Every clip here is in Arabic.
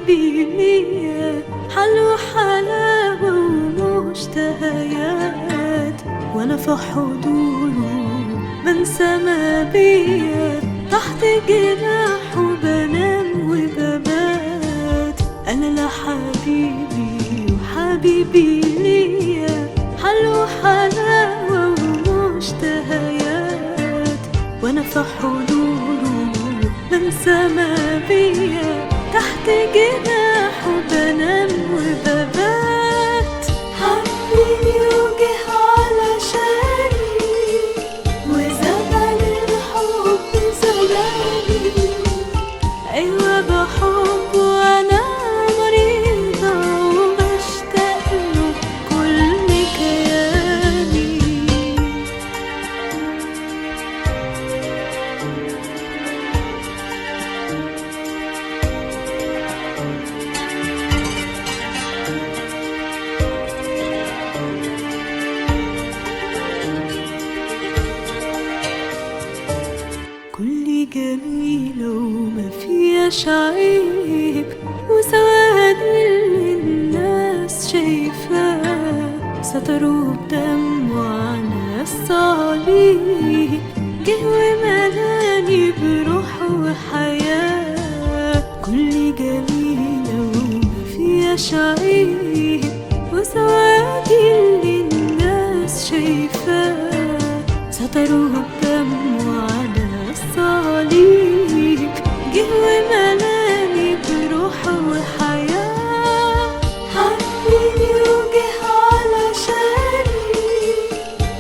حبيبي ليا حلو حلاوة ومشتهيات، وانا في حضوره بنسى ما بيا، تحت جناحه بنام وببات. انا لا حبيبي وحبيبي ليا حلو حلاوة ومشتهيات، وانا في حضوره بنسى ما بيا، تحت جناحه بنام وببات. حبيني وجه علشاني وزمن الحب زماني، ايوه بحب وانا مريضة وبشتاق له كل كياني. كل جميلة وما فيهاش عيب، وسواد اللي الناس شايفاه، ستروا بدمه على الصليب، جه وملاني بروح وحياة. كل جميلة وما فيهاش عيب، وسواد اللي الناس شايفاه، ستروا بدمه على الصليب، جه وملاني بروح وحياة. حبيني وجه علشاني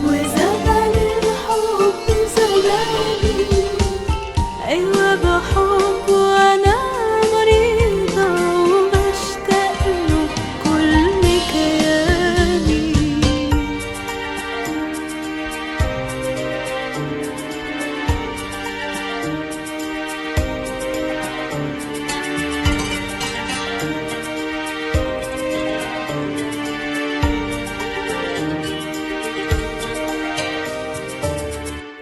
وزمن الحب زماني، ايوه بحب وانا مريضة وبشتاق له كل كياني.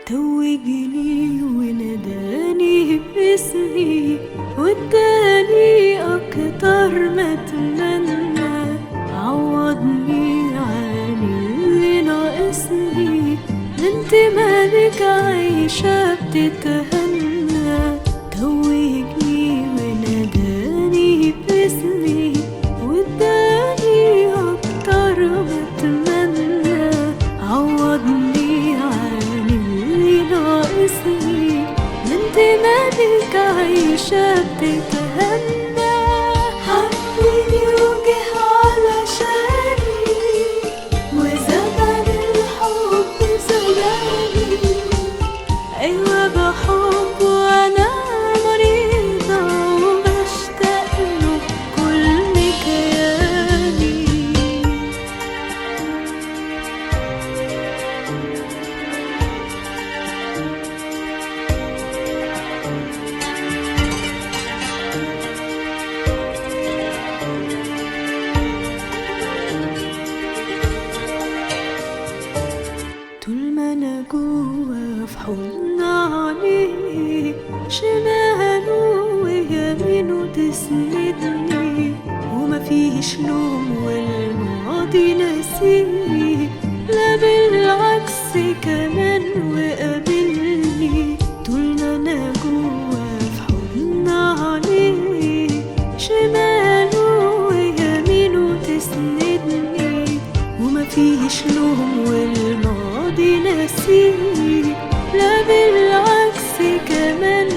توجني وناداني باسمي واداني اكتر ما اتمنى، عوضني عن اللي ناقصني، بنت ملك عايشة بتتهنى. توجني وناداني باسمي واداني اكتر ما اتمنى، عوضني عن اللي ناقصني، بنت ملك عايشة بتتهنى. حبيني وجه علشاني وزمن الحب زماني، ايوه بحب وانا مريضة وبشتاق له كل كياني. طول ما انا جوا في حضن عليه، شماله ويمينه تسندني، وما فيش لوم والماضي ناسيه، لا بالعكس كمان وقابلني. طول ما انا جوا في حضن عليه، شماله ويمينه تسندني، وما فيش لوم والماضي ناسيه، لا بالعكس كمان